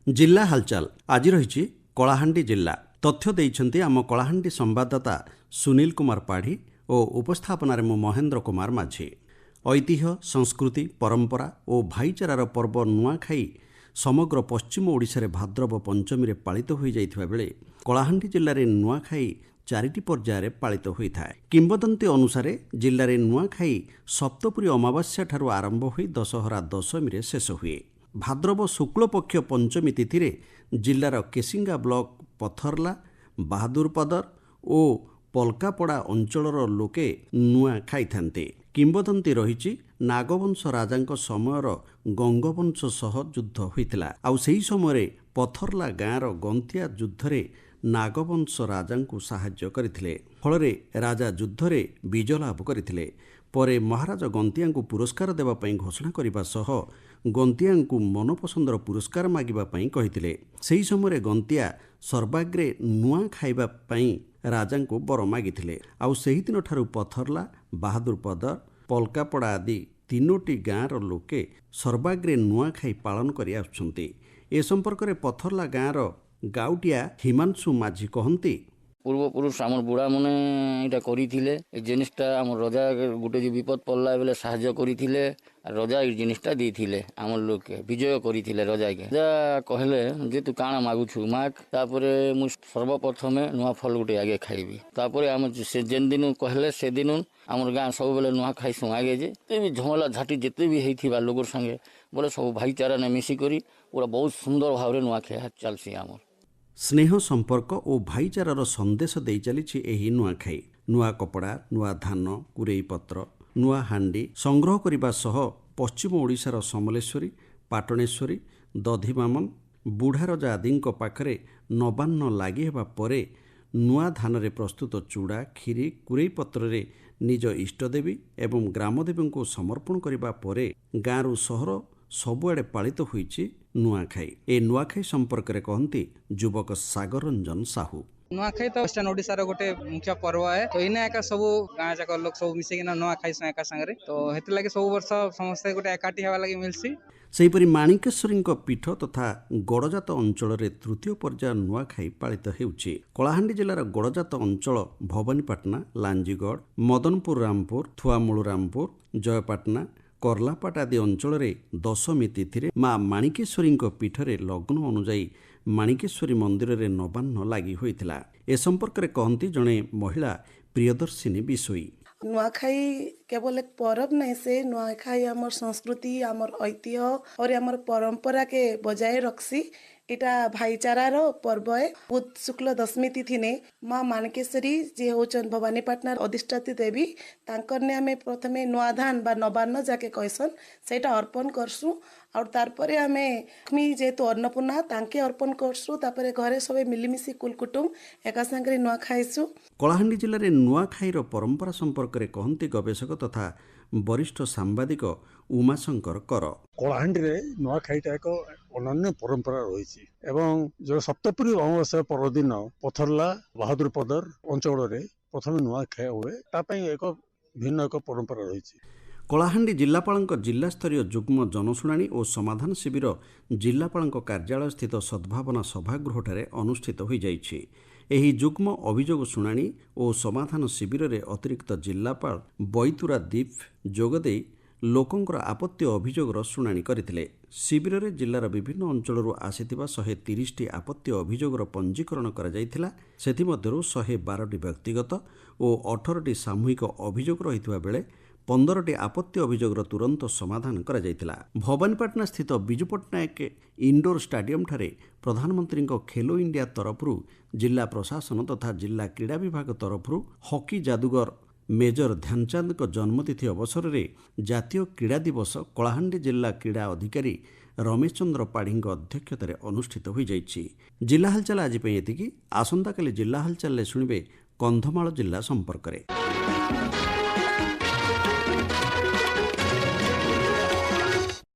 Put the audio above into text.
जिल्ला हालचाल आज रही कलाहांडी जिल्ला तथ्य देइछन्ति आम कलाहांडी संवाददाता सुनील कुमार पाढ़ी और उपस्थापन मु महेन्द्र कुमार माझी। ऐतिह्य संस्कृति परंपरा और भाईचारार पर्व नुआखाई समग्र पश्चिम ओडिशारे भाद्रव पंचमी रे पालित हो जाइथिबा बेले कलाहांडी जिल्ला रे नुआखाई चारिटी पर्यायर पालित होइथाय। किंबदंती अनुसारे जिल्ला रे नुआखाई सप्तपुरी अमावास्या ठारू आरंभ होई दशहरा दशमी रे शेष हुए। भाद्रव शुक्ल पक्ष पंचमी तिथि रे जिल्लार केसिंगा ब्लॉक पथरला बाहादुरपदर और पलकापड़ा अंचलर लोके नुआ खाइथान्ते। किंबदंती रहिछि नागवंश राजांक समयर गंगवंश सह युद्ध होइतिला। आउ सेही समय पथरला गाँर गंतिया युद्धरे नागवंश राजांकु साहाय्य करिथिले। फलरे राजा युद्धरे विजय लाभ करिथिले। परे महाराज गंतियांकु पुरस्कार देवा पई घोषणा करिबा सह गंतियांकु मनपसंदर पुरस्कार मागिबा पई कहिथिले। सेही समय गंतिया सर्वाग्रे नुआ खाइबा पई राजांकु बर मागिथिले। आउ सेही दिन ठारू पथरला बाहादुरपदर पलकापड़ा आदि तीनोटी गाँर लोके सर्वाग्रे नुआ खाई पालन करि आछुछन्ति। ए संपर्क रे पथरला गाँर गाउटिया हिमांशु माझी कहन्ति पूर्वपुरुष आम बुढ़ा मैंने यहाँ करते जिनटा आम रजा गोटे जो विपद पड़ला बेले साहाय्य करते रजा ये जिनटा देते आम लोग के विजय करते रजा के रजा कहले जे तू काण मागुछु माग तापर मु सर्वप्रथमे नुआ फल गोटे आगे खाइबी तापर आम से जेन दिन कहले से दिन आम गाँ सब बेले नुआ खाइसु आगे जे भी झमेला झाटी जिते भी होता लोग संगे बोले सब भाईचारा ने मिसिक पूरा बहुत सुंदर भाव नुआ खाया चलसी आम स्नेह संपर्क और भाईचारार संदेश दे चली एही नुआखाई। नुआ कपड़ा नुआ धान कुरेई पत्र नुआ हांडी संग्रह करने सह पश्चिम ओडिशार समलेश्वरी पाटणेश्वरी दधिमामन बुढ़ा रजा आदि पाखरे नबान्न लागि हेबा परे नुआ धान रे प्रस्तुत चूड़ा खीरी कुरेई पत्र रे निज इष्टदेवी एवं ग्रामदेवी को समर्पण करने परे गाँरु सहर सबुआड़े पालित होइछि नुआखाई। ए नुआखाई संपर्क रे कहंती युवक सागर रंजन साहू। नुआखाई तो वेस्टर्न ओडिशा रो गोटे मुख्य पर्व है। तो इना एका सब गाँ जाक लोग सब मिसिकिना नुआखाई एका संगे तो हेति लागि सब वर्ष समस्त गोटे एकाठी हेबा लागि मिलसी। सेहिपरि माणिकेश्वरी पीठ तथा गड़जात अंचल तृतीय पर्याय नुआखाई पालित हेउछि। कलाहांडी जिलार गड़जात अंचल भवानीपाटना लांजीगढ़ मदनपुर रामपुर थुआमूल रामपुर जयपाटना करलापाट आदि अंचल दशमी तिथि माँ माणिकेश्वरी पीठरे लग्न अनुजाई माणिकेश्वरी मंदिर रे नबान्न लागि होइतिला। ए संपर्क रे कहंती जणे महिला प्रियदर्शिनी बिसोई। नुआखाई केवल एक पर्व नहीं से नुआखाई आमर संस्कृति आमर ऐतिह्य और आमर परंपरा के बजाय रखसी। इटा भाईचारार पर्व है। बुध शुक्ल दशमी तिथि ने माँ माणिकेश्वरी जे होचन भवानीपाटना अधिष्ठात्री देवी तांकर ने आमे प्रथमे नुआ धान बा नबान्न जाके कहसन सेटा अर्पण करसु और तारपरे आमे लक्ष्मी जेहेतु अन्नपूर्णा तांके अर्पण करसु तापरे घरे सबे मिलिमिशि कुल कुटुम एका संगे नुआ खाइसु। कलाहांडी जिले में नुआखाईर परंपरा संपर्क रे कहंती गवेषक तथा वरिष्ठ सांबादिक उमाशंकर कर। कलाहांडी रे नुआखाईटा एक अनन्य परंपरा रही एवं जो सप्तपुरी अमावास्या पर्वदिन पथरला बाहादुरपदर अंचल प्रथम नुआखाई हुए तापाई एक भिन्न एक परंपरा रही। कलाहांडी जिलापाल जिला स्तरीय जुग्म जनशुणाणी और समाधान शिविर जिलापाल कार्यालय स्थित सद्भावना सभागृह अनुष्ठित हो जाइछि। एही जुग्म अभियोग शुणाणी और समाधान शिविर रे अतिरिक्त जिलापाल बैतुरा दीप जोगदे लोकंकर आपत्ति अभियोगर शुणाणी करथिले। शिविर रे जिल्लार विभिन्न अंचलरू आसिथिबा 130टी आपत्ति अभियोगर पंजीकरण करा जायथिला। सेथिमध्यरू 112टी व्यक्तिगत और 18टी सामूहिक अभियोग रहितबा बेले 15टी आपत्ति अभियोगर तुरंत समाधान करा जायथिला। भवानीपाटना स्थित बिजू पट्टनायक इंडोर स्टाडियम ठारे प्रधानमंत्री खेलो इंडिया तरफरू जिला प्रशासन तथा जिला क्रीड़ा विभाग तरफरू हॉकी जादूगर मेजर ध्यानचंद जन्मतिथि अवसर में जातीय क्रीड़ा दिवस कलाहांडी जिला क्रीड़ा अधिकारी रमेश चंद्र पाढ़ी अध्यक्षतार अनुष्ठित हो जाइछि। जिला हालचाल आज एतिकी। आसंता काली जिला हालचाल शुणिबे कंधमाल जिला संपर्क।